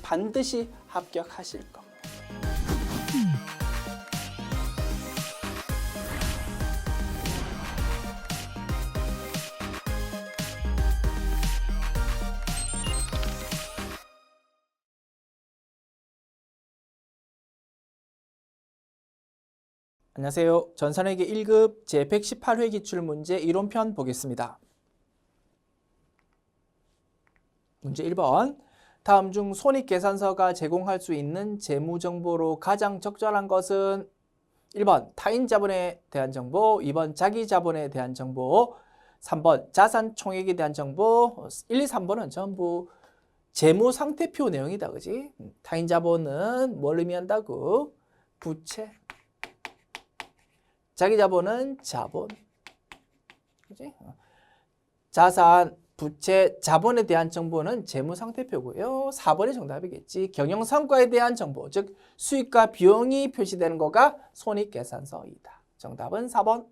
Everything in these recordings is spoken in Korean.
반드시 합격하실 겁니다. 안녕하세요. 전산회계 1급 제118회 기출문제 이론편 보겠습니다. 문제 1번. 다음 중 손익계산서가 제공할 수 있는 재무정보로 가장 적절한 것은 1번 타인 자본에 대한 정보, 2번 자기 자본에 대한 정보, 3번 자산 총액에 대한 정보, 1, 2, 3번은 전부 재무상태표 내용이다. 그지? 타인 자본은 뭘 의미한다고? 부채. 자기 자본은 자본. 그지? 자산, 부채, 자본에 대한 정보는 재무상태표고요. 4번이 정답이겠지. 경영성과에 대한 정보, 즉 수익과 비용이 표시되는 거가 손익계산서이다. 정답은 4번.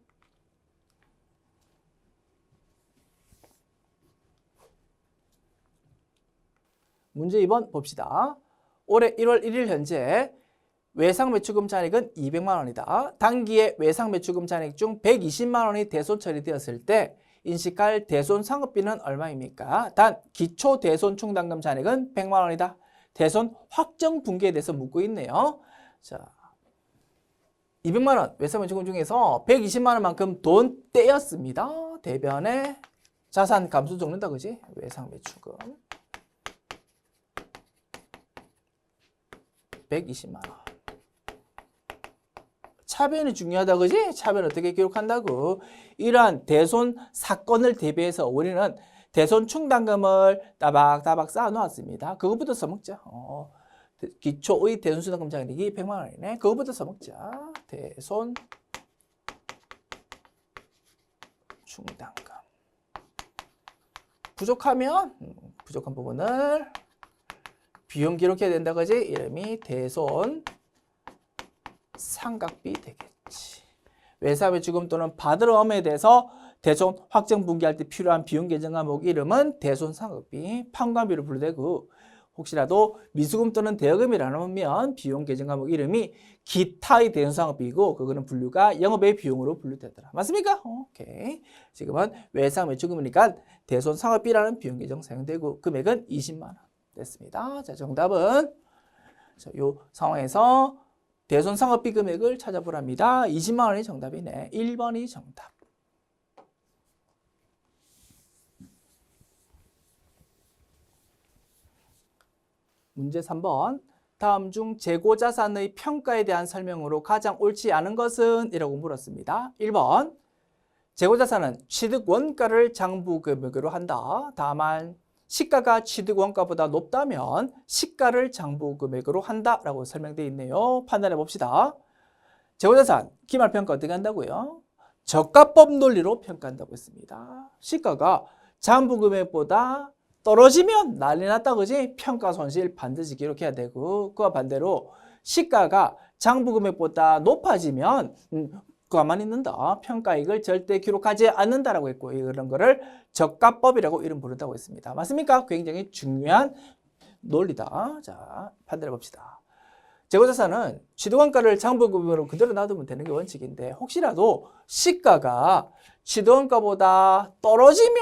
문제 2번 봅시다. 올해 1월 1일 현재 외상매출금 잔액은 200만 원이다. 당기의 외상매출금 잔액 중 120만 원이 대손 처리되었을 때 인식할 대손 상업비는 얼마입니까? 단 기초 대손 충당금 잔액은 100만 원이다. 대손 확정 분기에 대해서 묻고 있네요. 자, 200만 원 외상매출금 중에서 120만 원만큼 돈 떼였습니다. 대변에 자산 감소 적는다. 그지? 외상매출금 120만 원. 차변이 중요하다. 그지? 차변 어떻게 기록한다고? 이러한 대손 사건을 대비해서 우리는 대손 충당금을 따박따박 쌓아 놓았습니다. 그거부터 써먹자. 기초의 대손 충당금 잔액이 100만 원이네. 그거부터 써먹자. 대손 충당금. 부족하면 부족한 부분을 비용 기록해야 된다. 그지? 이름이 대손 상각비 되겠지. 외상매출금 또는 받을 엄에 대해서 대손 확정 분기할 때 필요한 비용 계정 과목 이름은 대손 상각비, 판관비로 분류되고 혹시라도 미수금 또는 대여금이라면 비용 계정 과목 이름이 기타의 대손 상각비이고 그거는 분류가 영업외 비용으로 분류되더라. 맞습니까? 오케이. 지금은 외상매출금이니까 대손 상각비라는 비용 계정 사용되고 금액은 20만 원 됐습니다. 자, 정답은 이 상황에서 대손 상업비 금액을 찾아보랍니다. 20만 원이 정답이네. 1번이 정답. 문제 3번. 다음 중 재고자산의 평가에 대한 설명으로 가장 옳지 않은 것은? 이라고 물었습니다. 1번. 재고자산은 취득 원가를 장부 금액으로 한다. 다만 시가가 취득 원가보다 높다면 시가를 장부 금액으로 한다라고 설명되어 있네요. 판단해 봅시다. 재고자산 기말평가 어떻게 한다고요? 저가법 논리로 평가한다고 했습니다. 시가가 장부 금액보다 떨어지면 난리 났다. 그지? 평가 손실 반드시 기록해야 되고 그와 반대로 시가가 장부 금액보다 높아지면 가만히 있는다. 평가액을 절대 기록하지 않는다라고 했고 이런 거를 저가법이라고 이름 부른다고 했습니다. 맞습니까? 굉장히 중요한 논리다. 자, 판단해 봅시다. 재고자산은 취득원가를 장부금으로 그대로 놔두면 되는 게 원칙인데 혹시라도 시가가 취득원가보다 떨어지면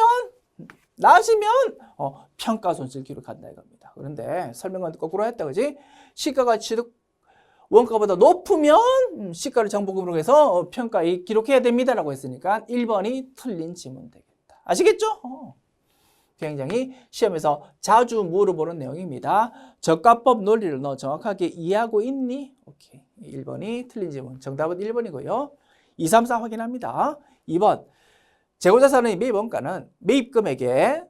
낮으면 평가 손실 기록한다 이겁니다. 그런데 설명은 거꾸로 했다. 그지? 시가가 취득 원가보다 높으면 시가를 장부금으로 해서 평가액 기록해야 됩니다라고 했으니까 1번이 틀린 지문 되겠다. 아시겠죠? 굉장히 시험에서 자주 물어보는 내용입니다. 저가법 논리를 너 정확하게 이해하고 있니? 오케이. 1번이 틀린 지문. 정답은 1번이고요. 2, 3, 4 확인합니다. 2번. 재고자산의 매입 원가는 매입금액에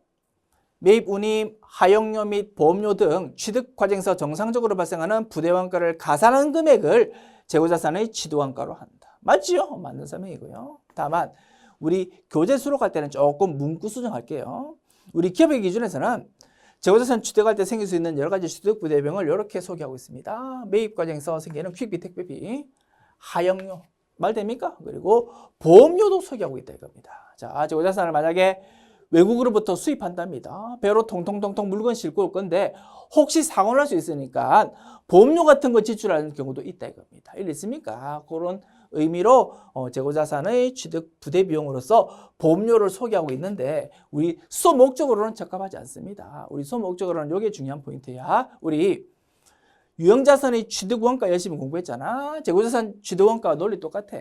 매입 운임, 하용료 및 보험료 등 취득 과정에서 정상적으로 발생하는 부대원가를 가산한 금액을 재고자산의 취득원가로 한다. 맞지요? 맞는 설명이고요. 다만 우리 교재 수록할 때는 조금 문구 수정할게요. 우리 기업의 기준에서는 재고자산 취득할 때 생길 수 있는 여러 가지 취득 부대비용을 이렇게 소개하고 있습니다. 매입 과정에서 생기는 퀵비, 택배비, 하용료 말 됩니까? 그리고 보험료도 소개하고 있다 이겁니다. 자, 재고자산을 만약에 외국으로부터 수입한답니다. 배로 통통통통 물건 싣고 올 건데 혹시 사고 날 수 있으니까 보험료 같은 거 지출하는 경우도 있다 이겁니다. 일 있습니까? 그런 의미로 재고자산의 취득 부대 비용으로서 보험료를 소개하고 있는데 우리 수업 목적으로는 적합하지 않습니다. 우리 수업 목적으로는 이게 중요한 포인트야. 우리 유형자산의 취득원가 열심히 공부했잖아. 재고자산 취득원가 논리 똑같아.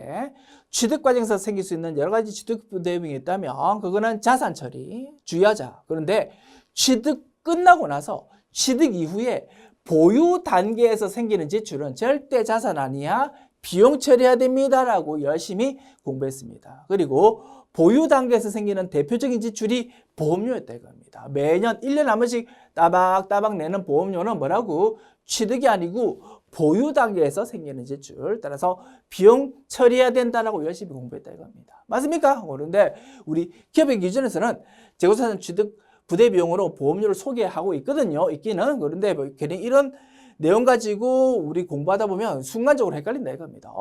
취득 과정에서 생길 수 있는 여러 가지 취득 부대 비용이 있다면 그거는 자산 처리, 주의하자. 그런데 취득 끝나고 나서 취득 이후에 보유 단계에서 생기는 지출은 절대 자산 아니야. 비용 처리해야 됩니다라고 열심히 공부했습니다. 그리고 보유 단계에서 생기는 대표적인 지출이 보험료였다 이겁니다. 매년 1년에 한 번씩 따박따박 내는 보험료는 뭐라고? 취득이 아니고 보유 단계에서 생기는 지출. 따라서 비용 처리해야 된다라고 열심히 공부했다 이겁니다. 맞습니까? 그런데 우리 기업의 기준에서는 재고자산 취득 부대 비용으로 보험료를 소개하고 있거든요. 있기는. 그런데 뭐 괜히 이런 내용 가지고 우리 공부하다 보면 순간적으로 헷갈린다 이겁니다.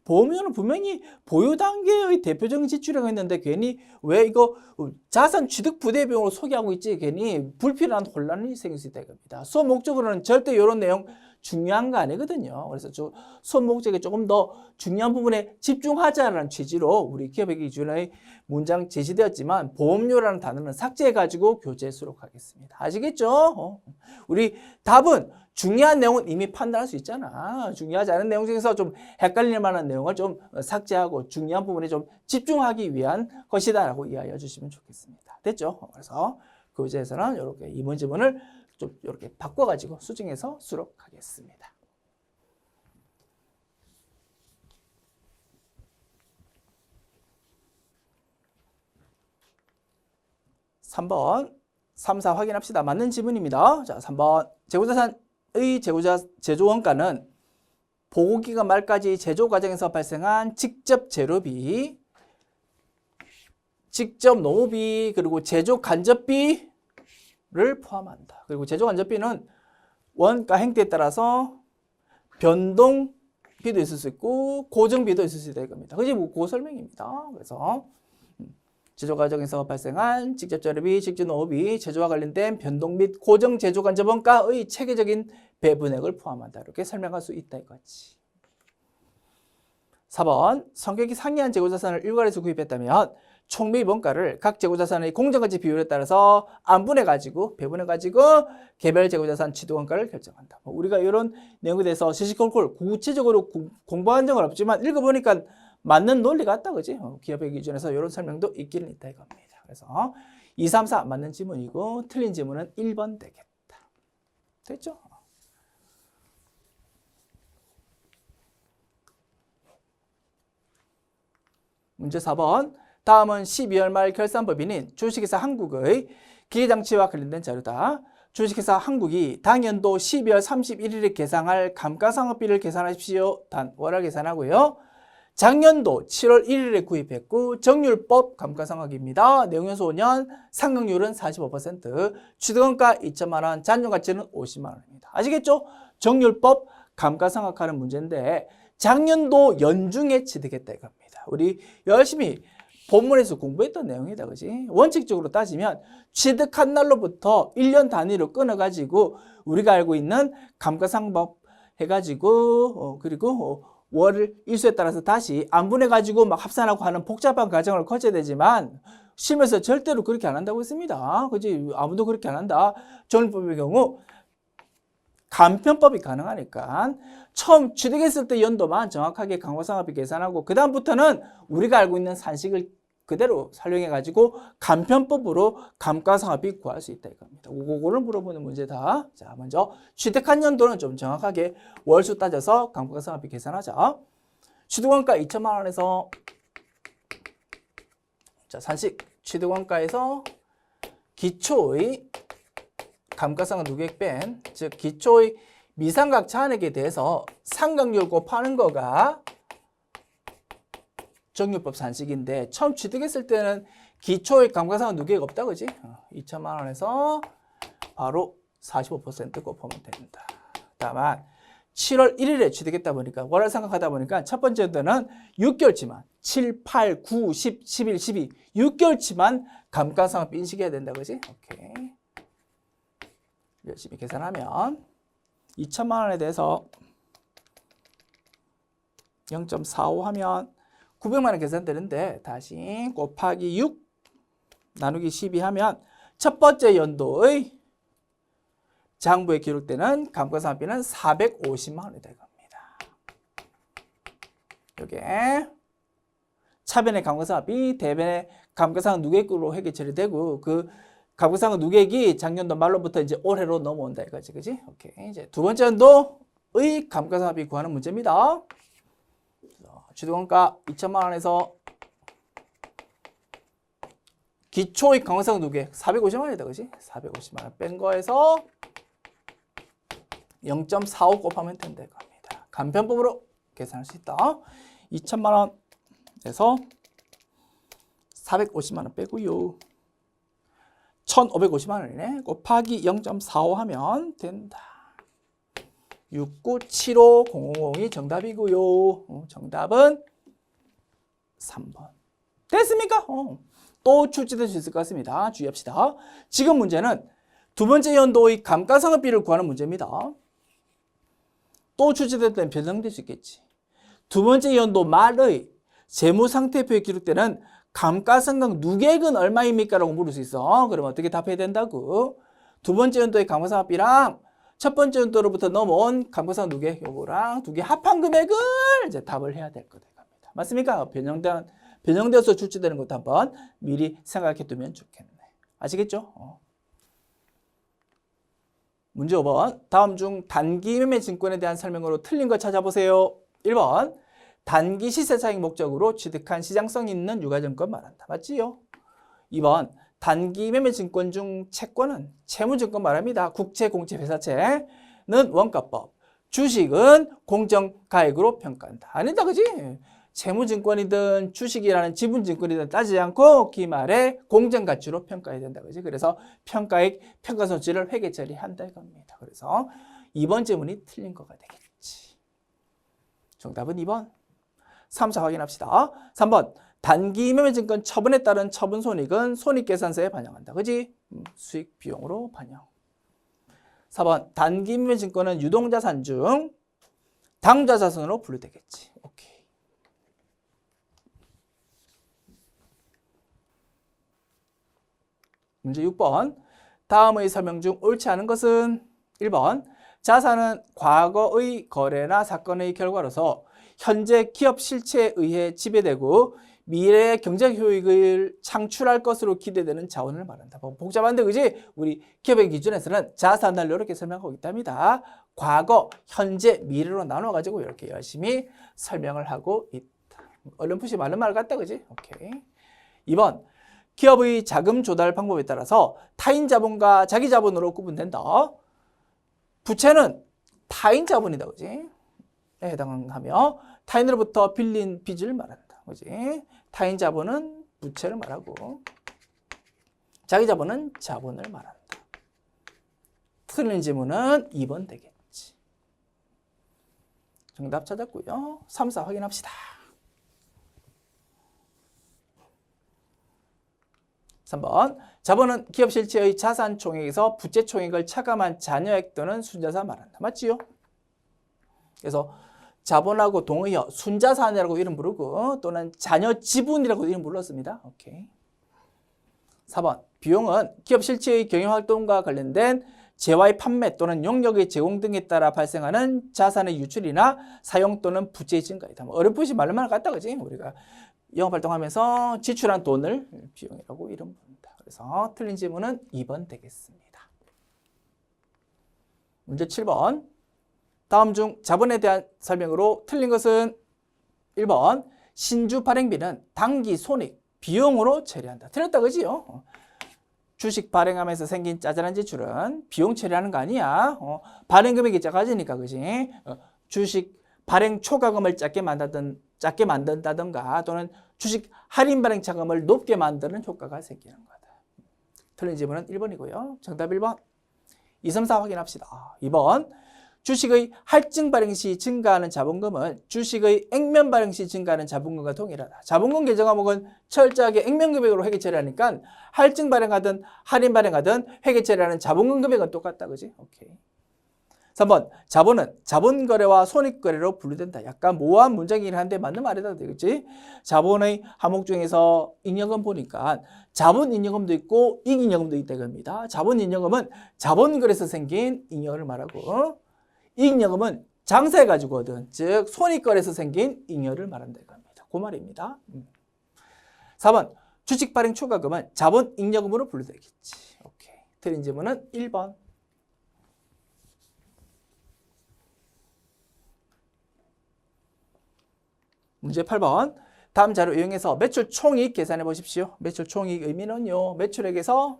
보험료는 분명히 보유 단계의 대표적인 지출이라고 했는데 괜히 왜 이거 자산 취득 부대 비용으로 소개하고 있지? 괜히 불필요한 혼란이 생길 수 있다 이겁니다. 수업 목적으로는 절대 이런 내용 중요한 거 아니거든요. 그래서 수업 목적에 조금 더 중요한 부분에 집중하자라는 취지로 우리 기업의 기준의 문장 제시되었지만 보험료라는 단어는 삭제해가지고 교재 수록하겠습니다. 아시겠죠? 우리 답은 중요한 내용은 이미 판단할 수 있잖아. 중요하지 않은 내용 중에서 좀 헷갈릴 만한 내용을 좀 삭제하고 중요한 부분에 좀 집중하기 위한 것이다라고 이해하여 주시면 좋겠습니다. 됐죠? 그래서 교재에서는 이렇게 이번 지문을 좀 이렇게 바꿔가지고 수정해서 수록하겠습니다. (3번) 3, 4 확인합시다. 맞는 지문입니다. 자, 3번. 재고자산의 제조원가는 보고기간 말까지 제조 과정에서 발생한 직접 재료비, 직접 노무비, 그리고 제조 간접비를 포함한다. 그리고 제조 간접비는 원가 행태에 따라서 변동비도 있을 수 있고 고정비도 있을 수 있다 이겁니다. 그게 뭐 그 설명입니다. 그래서 제조 과정에서 발생한 직접 재료비, 직접 노무비, 제조와 관련된 변동 및 고정 제조 간접 원가의 체계적인 배분액을 포함한다. 이렇게 설명할 수 있다 이거지. 4번. 성격이 상이한 재고자산을 일괄해서 구입했다면 총매입 원가를 각 재고자산의 공정가치 비율에 따라서 안분해가지고 배분해가지고 개별 재고자산 취득원가를 결정한다. 우리가 이런 내용에 대해서 시시콜콜 구체적으로 공부한 적은 없지만 읽어보니까 맞는 논리 같다, 그지? 기업의 기준에서 이런 설명도 있기는 있다 이겁니다. 그래서 2, 3, 4 맞는 지문이고 틀린 지문은 1번 되겠다. 됐죠? 문제 4번. 다음은 12월 말 결산법인인 주식회사 한국의 기계장치와 관련된 자료다. 주식회사 한국이 당연도 12월 31일에 계상할 감가상각비를 계산하십시오. 단 월화 계산하고요. 작년도 7월 1일에 구입했고 정률법 감가상각입니다. 내용연수 5년, 상각률은 45%, 취득원가 2천만 원, 잔존가치는 50만 원입니다. 아시겠죠? 정률법 감가상각하는 문제인데 작년도 연중에 취득했다 이겁니다. 우리 열심히 본문에서 공부했던 내용이다, 그지? 원칙적으로 따지면 취득한 날로부터 1년 단위로 끊어가지고 우리가 알고 있는 감가상각 해가지고 그리고 월 일수에 따라서 다시 안분해가지고 막 합산하고 하는 복잡한 과정을 거쳐야 되지만 실무에서 절대로 그렇게 안 한다고 했습니다. 그지? 아무도 그렇게 안 한다. 정률법의 경우 간편법이 가능하니까 처음 취득했을 때 연도만 정확하게 감가상각비 계산하고 그 다음부터는 우리가 알고 있는 산식을 그대로 활용해가지고 간편법으로 감가상각비 구할 수 있다 이겁니다. 그거를 물어보는 문제다. 자, 먼저 취득한 연도는 좀 정확하게 월수 따져서 감가상각비 계산하자. 취득원가 2천만 원에서 자, 산식 취득원가에서 기초의 감가상각 누계액 뺀, 즉 기초의 미상각 잔액에 대해서 상각률 곱하는 거가 정률법 산식인데 처음 취득했을 때는 기초의 감가상각 누계액 없다, 그지? 2천만 원에서 바로 45% 곱하면 된다. 다만 7월 1일에 취득했다 보니까 월화 상각하다 보니까 첫 번째 연도는 6개월치만 7, 8, 9, 10, 11, 12 6개월치만 감가상각비 인식해야 된다. 그지? 오케이. 열심히 계산하면 2천만 원에 대해서 0.45 하면 900만 원 계산되는데 다시 곱하기 6 나누기 12 하면 첫 번째 연도의 장부에 기록되는 감가상각비는 450만 원이 될 겁니다. 이게 차변의 감가상각비, 대변의 감가상각 누계액으로 회계 처리되고 그 감가상각 누계액이 작년도 말로부터 이제 올해로 넘어온다 이거지, 그지? 오케이. 이제 두 번째 연도의 감가상각비 구하는 문제입니다. 취득원가 2천만 원에서 기초의 감가상각 누계액 450만 원이다, 그지? 450만 원 뺀 거에서 0.45 곱하면 된다 이겁니다. 간편법으로 계산할 수 있다. 2천만 원에서 450만 원 빼고요. 1,550만 원이네. 곱하기 0.45 하면 된다. 6975000이 정답이고요. 정답은 3번. 됐습니까? 또 출제될 수 있을 것 같습니다. 주의합시다. 지금 문제는 두 번째 연도의 감가상각비를 구하는 문제입니다. 또 출제될 때는 변경될 수 있겠지. 두 번째 연도 말의 재무상태표에 기록되는 감가상각 누계액은 얼마입니까? 라고 물을 수 있어. 그러면 어떻게 답해야 된다고? 두 번째 연도의 감가상각비랑 첫 번째 연도로부터 넘어온 감가상각 누계액 요거랑 두 개 합한 금액을 이제 답을 해야 될 거다. 맞습니까? 변형되어서 출제되는 것도 한번 미리 생각해 두면 좋겠네. 아시겠죠? 문제 5번. 다음 중 단기 매매 증권에 대한 설명으로 틀린 거 찾아보세요. 1번. 단기 시세차익 목적으로 취득한 시장성 있는 유가증권 말한다. 맞지요? 2번. 단기 매매 증권 중 채권은 채무증권 말합니다. 국채, 공채, 회사채는 원가법. 주식은 공정가액으로 평가한다. 아니다, 그지? 채무증권이든 주식이라는 지분증권이든 따지지 않고 기말에 공정가치로 평가해야 된다. 그지? 그래서 평가액, 평가손실을 회계 처리한다 이겁니다. 그래서 2번 질문이 틀린 거가 되겠지. 정답은 2번. 3, 4 확인합시다. 3번. 단기 매매증권 처분에 따른 처분 손익은 손익계산서에 반영한다. 그지? 수익 비용으로 반영. 4번. 단기 매매증권은 유동자산 중 당좌자산으로 분류되겠지. 오케이. 문제 6번. 다음의 설명 중 옳지 않은 것은 1번. 자산은 과거의 거래나 사건의 결과로서 현재 기업 실체에 의해 지배되고 미래의 경제 효익을 창출할 것으로 기대되는 자원을 말한다. 복잡한데 그지? 우리 기업의 기준에서는 자산을 이렇게 설명하고 있답니다. 과거, 현재, 미래로 나눠가지고 이렇게 열심히 설명을 하고 있다. 얼른풋이 많은 말 같다, 그지? 오케이. 2번. 기업의 자금 조달 방법에 따라서 타인 자본과 자기 자본으로 구분된다. 부채는 타인 자본이다, 그지? 해당하며 타인으로부터 빌린 빚을 말한다, 그지? 타인 자본은 부채를 말하고 자기 자본은 자본을 말한다. 틀린 질문은 2번 되겠지. 정답 찾았고요. 3, 4 확인합시다. 3번. 자본은 기업 실체의 자산 총액에서 부채 총액을 차감한 잔여액 또는 순자산 말한다. 맞지요? 그래서 자본하고 동의어 순자산이라고 이름 부르고 또는 잔여 지분이라고 이름 불렀습니다. 오케이. 4번. 비용은 기업 실체의 경영활동과 관련된 재화의 판매 또는 용역의 제공 등에 따라 발생하는 자산의 유출이나 사용 또는 부채의 증가이다. 어렴풋이 말만 같다, 그지? 우리가 영업활동하면서 지출한 돈을 비용이라고 이름 부른다. 그래서 틀린 질문은 2번 되겠습니다. 문제 7번. 다음 중 자본에 대한 설명으로 틀린 것은 1번. 신주 발행비는 당기 손익, 비용으로 처리한다. 틀렸다, 그지요? 주식 발행하면서 생긴 짜잘한 지출은 비용 처리하는 거 아니야. 발행 금액이 작아지니까, 그지? 주식 발행 초과금을 작게 만든다든가 또는 주식 할인 발행 차감을 높게 만드는 효과가 생기는 거다. 틀린 질문은 1번이고요. 정답 1번. 2, 3, 4 확인합시다. 2번. 주식의 할증 발행 시 증가하는 자본금은 주식의 액면 발행 시 증가하는 자본금과 동일하다. 자본금 계정 항목은 철저하게 액면 금액으로 회계 처리하니까 할증 발행하든 할인 발행하든 회계 처리하는 자본금 금액은 똑같다. 그지? 오케이. 3번. 자본은 자본거래와 손익거래로 분류된다. 약간 모호한 문장이긴 한데 맞는 말이다. 그렇지? 자본의 항목 중에서 잉여금 보니까 자본 잉여금도 있고 이익잉여금도 있다 이겁니다. 자본 잉여금은 자본거래에서 생긴 잉여금을 말하고 이익잉여금은 장사해가지고 얻은, 즉 손익거래에서 생긴 잉여를 말한다 이겁니다. 그 말입니다. 4번. 주식 발행 초과금은 자본 잉여금으로 분류되겠지. 오케이. 틀린 질문은 1번. 문제 8번. 다음 자료 이용해서 매출 총이익 계산해 보십시오. 매출 총이익 의미는요. 매출액에서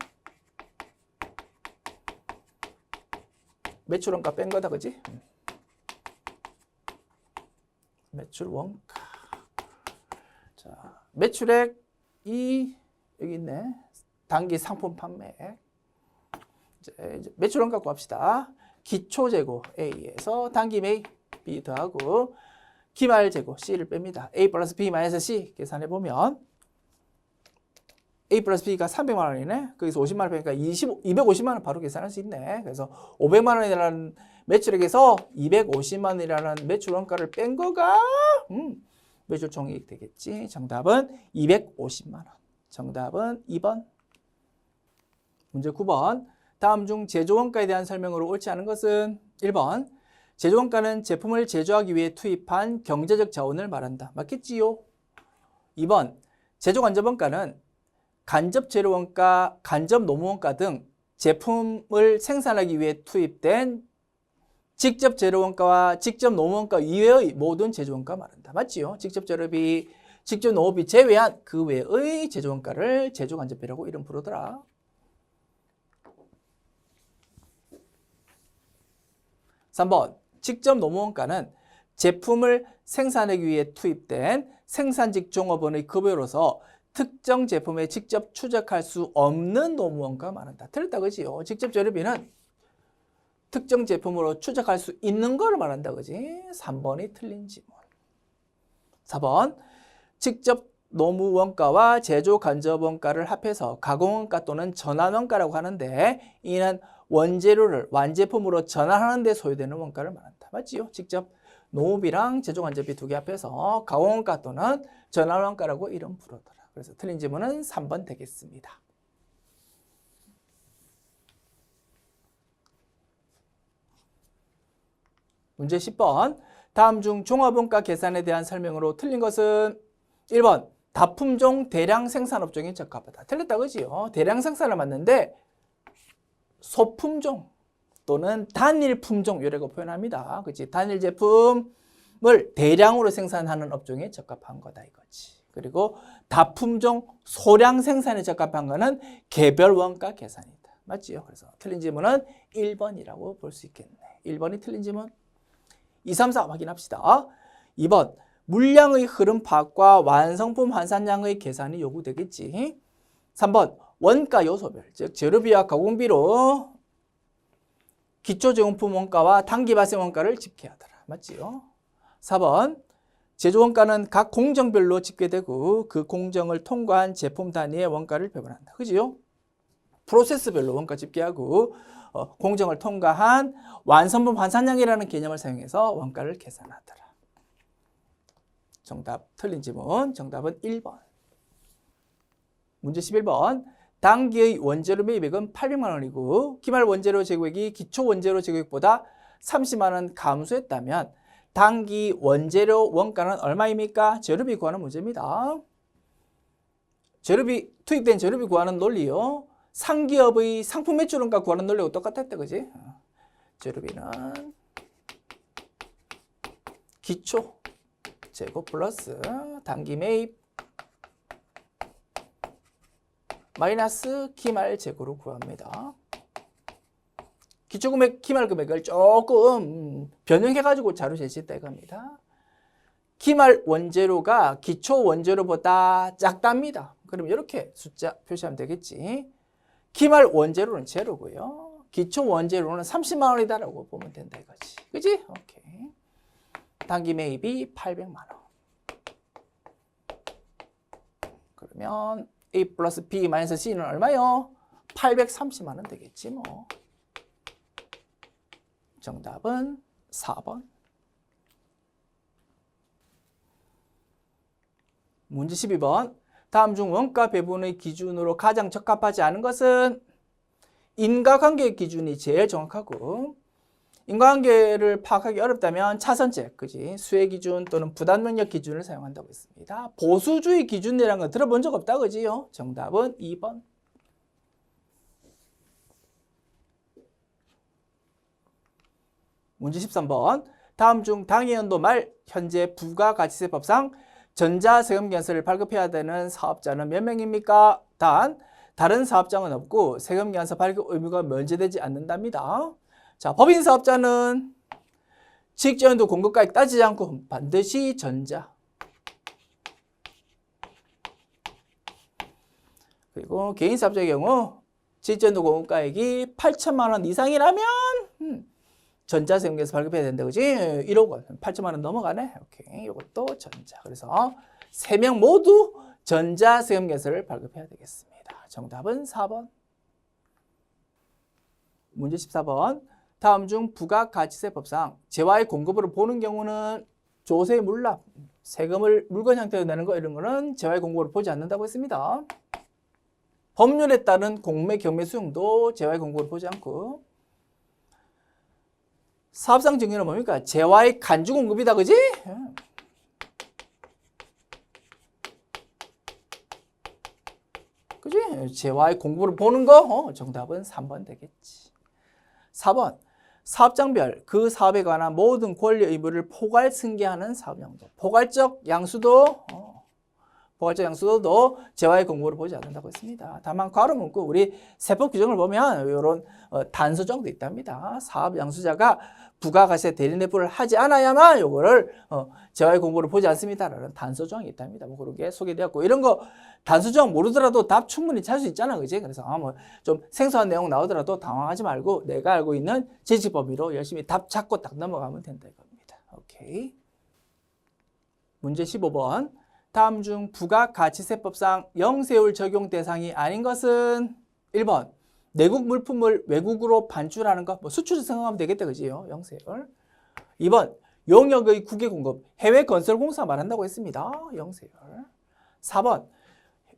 매출 원가 뺀 거다. 그지? 매출 원가. 자, 매출액이 여기 있네. 단기 상품 판매. 이제 매출 원가 구합시다. 기초재고 A에서 단기 매입 B 더하고 기말 재고 C를 뺍니다. A 플러스 B 마이너스 C 계산해 보면 A 플러스 B가 300만 원이네. 거기서 50만 원 빼니까 250만 원 바로 계산할 수 있네. 그래서 500만 원이라는 매출액에서 250만 원이라는 매출 원가를 뺀 거가 매출 총이익 되겠지. 정답은 250만 원. 정답은 2번. 문제 9번. 다음 중 제조원가에 대한 설명으로 옳지 않은 것은 1번. 제조원가는 제품을 제조하기 위해 투입한 경제적 자원을 말한다. 맞겠지요? 2번. 제조간접원가는 간접 재료원가, 간접 노무원가 등 제품을 생산하기 위해 투입된 직접 재료원가와 직접 노무원가 이외의 모든 제조원가 말한다. 맞지요? 직접 재료비, 직접 노무비 제외한 그 외의 제조원가를 제조간접비라고 이름 부르더라. 3번. 직접 노무원가는 제품을 생산하기 위해 투입된 생산직 종업원의 급여로서 특정 제품에 직접 추적할 수 없는 노무원가 말한다. 틀렸다 그지요? 직접 재료비는 특정 제품으로 추적할 수 있는 걸 말한다 그지? 3번이 틀린 지문. 4번. 직접 노무원가와 제조 간접원가를 합해서 가공원가 또는 전환원가라고 하는데 이는 원재료를 완제품으로 전환하는 데 소요되는 원가를 말한다. 맞지요? 직접 노무비랑 제조 간접비 두 개 합해서 가공원가 또는 전환원가라고 이름 부르더라. 그래서 틀린 질문은 3번 되겠습니다. 문제 10번. 다음 중 종합원가 계산에 대한 설명으로 틀린 것은 1번. 다품종 대량 생산업종에 적합하다. 틀렸다 그지요? 대량 생산을 맞는데 소품종 또는 단일 품종 이라고 표현합니다. 그치? 단일 제품을 대량으로 생산하는 업종에 적합한 거다 이거지. 그리고 다품종 소량 생산에 적합한 거는 개별 원가 계산이다. 맞지요? 그래서 틀린 질문은 1번이라고 볼 수 있겠네. 1번이 틀린 질문. 2, 3, 4 확인합시다. 2번. 물량의 흐름 파악과 완성품 환산량의 계산이 요구되겠지. 3번. 원가 요소별, 즉 재료비와 가공비로 기초제공품 원가와 단기 발생 원가를 집계하더라. 맞지요? 4번. 제조원가는 각 공정별로 집계되고 그 공정을 통과한 제품 단위의 원가를 배분한다. 그지요? 프로세스별로 원가 집계하고 공정을 통과한 완성품 환산량이라는 개념을 사용해서 원가를 계산하더라. 정답 틀린 지문. 정답은 1번. 문제 11번. 단기의 원재료 매입액은 800만 원이고 기말 원재료 재고액이 기초 원재료 재고액보다 30만 원 감소했다면 단기 원재료 원가는 얼마입니까? 재료비 구하는 문제입니다. 재료비, 투입된 재료비 구하는 논리요. 상기업의 상품 매출원가 구하는 논리하고 똑같았다, 그지? 재료비는 기초 재고 플러스 단기 매입 마이너스 기말 재고로 구합니다. 기초금액, 기말 금액을 조금 변형해가지고 자료 제시했다 이겁니다. 기말 원재료가 기초 원재료보다 작답니다. 그럼 이렇게 숫자 표시하면 되겠지. 기말 원재료는 제로고요. 기초 원재료는 30만 원이다라고 보면 된다 이거지. 그지? 오케이. 단기 매입이 800만 원. 그러면 A 플러스 B 마이너스 C는 얼마요? 830만 원 되겠지 뭐. 정답은 4번. 문제 12번. 다음 중 원가 배분의 기준으로 가장 적합하지 않은 것은 인과관계 기준이 제일 정확하고 인과관계를 파악하기 어렵다면 차선책, 그지? 수혜 기준 또는 부담 능력 기준을 사용한다고 했습니다. 보수주의 기준이라는 거 들어본 적 없다, 그지요? 정답은 2번. 문제 13번. 다음 중 당해연도 말 현재 부가가치세법상 전자세금계산서를 발급해야 되는 사업자는 몇 명입니까? 단, 다른 사업장은 없고 세금계산서 발급 의무가 면제되지 않는답니다. 자, 법인 사업자는 직전도 공급가액 따지지 않고 반드시 전자. 그리고 개인 사업자의 경우 직전도 공급가액이 8천만 원 이상이라면 전자세금계산서 발급해야 된다, 그지? 1억 원, 8천만 원 넘어가네. 오케이, 이것도 전자. 그래서 3명 모두 전자세금계산서를 발급해야 되겠습니다. 정답은 4번. 문제 14번. 다음 중 부가가치세법상 재화의 공급으로 보는 경우는 조세 물납, 세금을 물건 형태로 내는 거 이런 거는 재화의 공급으로 보지 않는다고 했습니다. 법률에 따른 공매, 경매 수용도 재화의 공급으로 보지 않고 사업상 증여는 뭡니까? 재화의 간주 공급이다, 그지? 그지? 재화의 공급으로 보는 거? 정답은 3번 되겠지. 4번. 사업장별 그 사업에 관한 모든 권리 의무를 포괄 승계하는 사업양도. 포괄적 양수도 재화의 공급으로 보지 않는다고 했습니다. 다만 괄호 문구 우리 세법 규정을 보면 이런 단서정도 있답니다. 사업 양수자가 부가가치세 대리내부를 하지 않아야만 요거를 재화의 공급으로 보지 않습니다라는 단서조항이 있답니다. 뭐 그런 게 소개되었고 이런 거 단서조항 모르더라도 답 충분히 찾을 수 있잖아, 그지? 그래서 뭐 좀 생소한 내용 나오더라도 당황하지 말고 내가 알고 있는 지식 범위로 열심히 답 찾고 딱 넘어가면 된다 이겁니다. 오케이. 문제 15번. 다음 중 부가가치세법상 영세율 적용 대상이 아닌 것은 1번. 내국 물품을 외국으로 반출하는 것, 뭐 수출을 생각하면 되겠다, 그지요? 영세율. 2번. 용역의 국외 공급, 해외 건설공사 말한다고 했습니다. 영세율. 4번.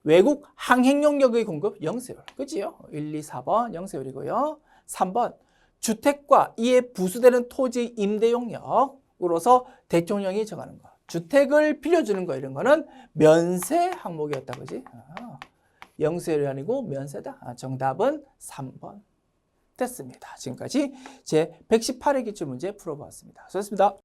외국 항행용역의 공급, 영세율. 그지요? 1, 2, 4번 영세율이고요. 3번. 주택과 이에 부수되는 토지 임대용역으로서 대통령이 정하는 것. 주택을 빌려주는 거 이런 거는 면세 항목이었다, 그지? 영세율이 아니고 면세다. 정답은 3번 됐습니다. 지금까지 제 118회 기출문제 풀어보았습니다. 수고하셨습니다.